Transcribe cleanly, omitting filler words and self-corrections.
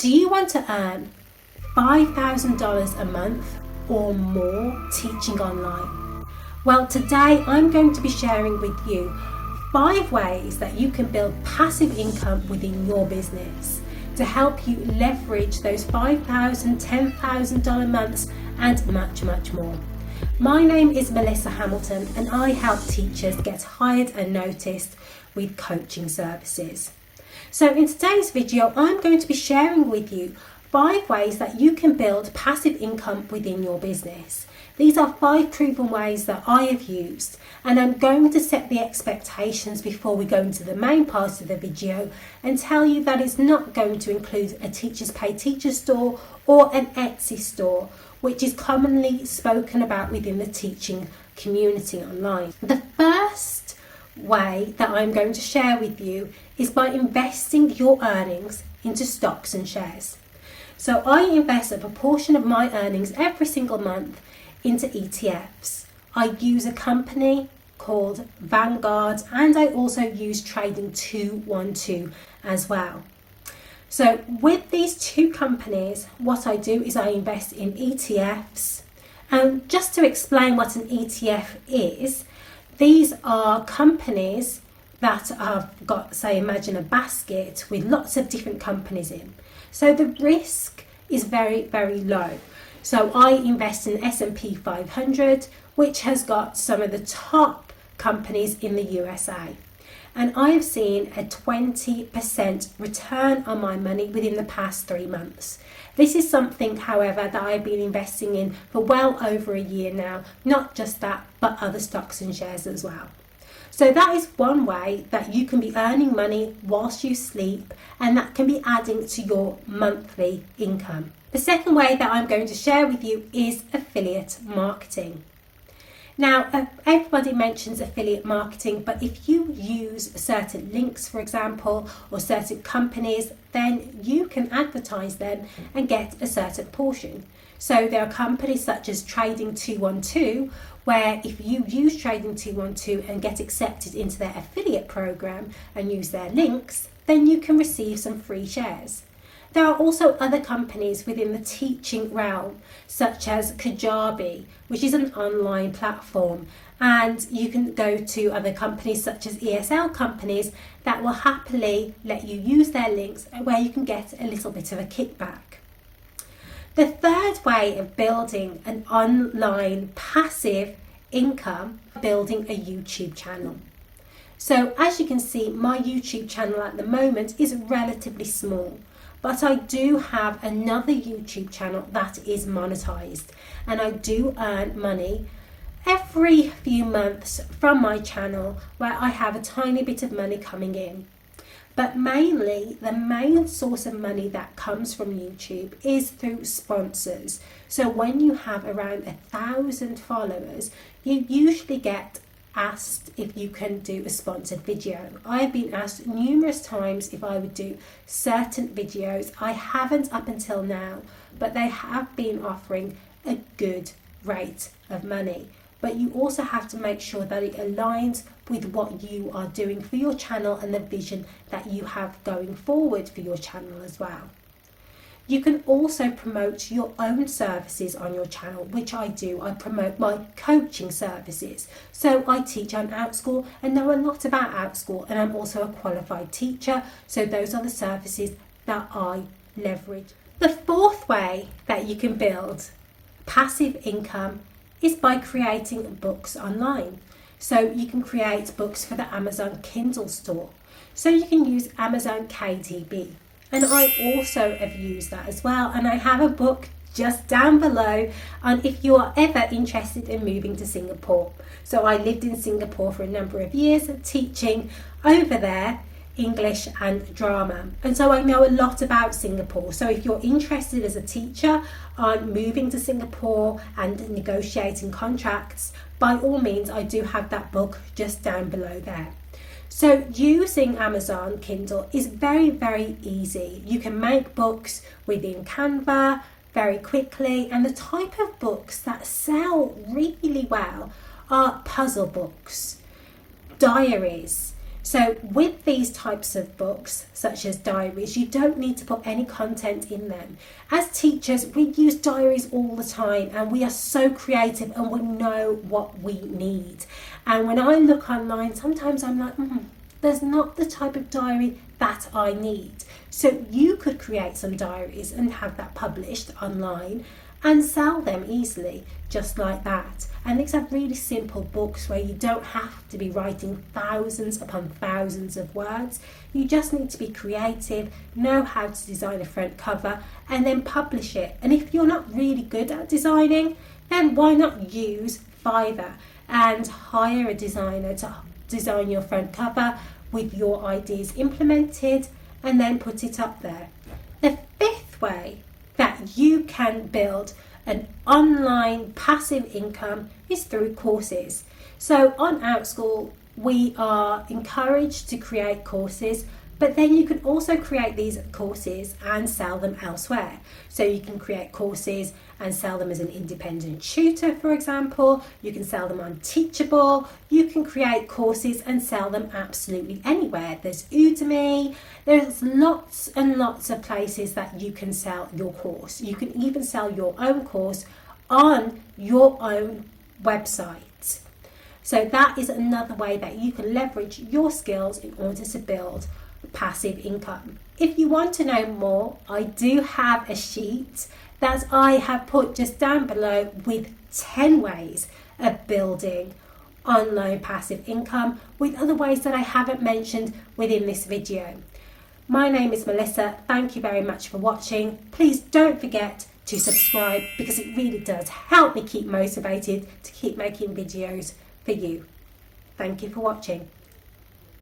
Do you want to earn $5,000 a month or more teaching online? Well, today I'm going to be sharing with you 5 ways that you can build passive income within your business to help you leverage those $5,000, $10,000 months and much, much more. My name is Melissa Hamilton and I help teachers get hired and noticed with coaching services. So in today's video, I'm going to be sharing with you 5 ways that you can build passive income within your business. These are 5 proven ways that I have used, and I'm going to set the expectations before we go into the main part of the video and tell you that it's not going to include a Teachers Pay Teacher store or an Etsy store, which is commonly spoken about within the teaching community online. The first way that I'm going to share with you is by investing your earnings into stocks and shares. So I invest a proportion of my earnings every single month into ETFs. I use a company called Vanguard and I also use Trading 212 as well. So with these 2 companies, what I do is I invest in ETFs. And just to explain what an ETF is, these are companies that have got, say, imagine a basket with lots of different companies in. So the risk is very, very low. So I invest in S&P 500, which has got some of the top companies in the USA. And I have seen a 20% return on my money within the past 3 months. This is something, however, that I've been investing in for well over a year now. Not just that, but other stocks and shares as well. So that is one way that you can be earning money whilst you sleep, and that can be adding to your monthly income. The second way that I'm going to share with you is affiliate marketing. Now, everybody mentions affiliate marketing, but if you use certain links, for example, or certain companies, then you can advertise them and get a certain portion. So there are companies such as Trading 212, where if you use Trading 212 and get accepted into their affiliate program and use their links, then you can receive some free shares. There are also other companies within the teaching realm, such as Kajabi, which is an online platform, and you can go to other companies such as ESL companies that will happily let you use their links, where you can get a little bit of a kickback. The third way of building an online passive income, building a YouTube channel. So as you can see, my YouTube channel at the moment is relatively small. But I do have another YouTube channel that is monetized, and I do earn money every few months from my channel, where I have a tiny bit of money coming in. But mainly, the main source of money that comes from YouTube is through sponsors. So when you have around 1,000 followers, you usually get asked if you can do a sponsored video. I've been asked numerous times if I would do certain videos. I haven't up until now, but they have been offering a good rate of money. But you also have to make sure that it aligns with what you are doing for your channel and the vision that you have going forward for your channel as well. You can also promote your own services on your channel, which I do. I promote my coaching services. So I teach on Outschool and know a lot about Outschool, and I'm also a qualified teacher. So those are the services that I leverage. The fourth way that you can build passive income is by creating books online. So you can create books for the Amazon Kindle store. So you can use Amazon KDP. And I also have used that as well. And I have a book just down below on if you are ever interested in moving to Singapore. So I lived in Singapore for a number of years teaching over there English and drama. And so I know a lot about Singapore. So if you're interested as a teacher on moving to Singapore and negotiating contracts, by all means, I do have that book just down below there. So using Amazon Kindle is very, very easy. You can make books within Canva very quickly, and the type of books that sell really well are puzzle books, diaries. So with these types of books, such as diaries, you don't need to put any content in them. As teachers, we use diaries all the time, and we are so creative and we know what we need. And when I look online, sometimes I'm like, there's not the type of diary that I need. So you could create some diaries and have that published online and sell them easily, just like that. And these are really simple books where you don't have to be writing thousands upon thousands of words. You just need to be creative, know how to design a front cover, and then publish it. And if you're not really good at designing, then why not use Fiverr and hire a designer to design your front cover with your ideas implemented and then put it up there. The fifth way that you can build an online passive income is through courses. So on Outschool, we are encouraged to create courses, but then you can also create these courses and sell them elsewhere. So you can create courses and sell them as an independent tutor, for example. You can sell them on Teachable. You can create courses and sell them absolutely anywhere. There's Udemy. There's lots and lots of places that you can sell your course. You can even sell your own course on your own website. So that is another way that you can leverage your skills in order to build passive income. If you want to know more, I do have a sheet that I have put just down below with 10 ways of building online passive income, with other ways that I haven't mentioned within this video. My name is Melissa. Thank you very much for watching. Please don't forget to subscribe, because it really does help me keep motivated to keep making videos for you. Thank you for watching.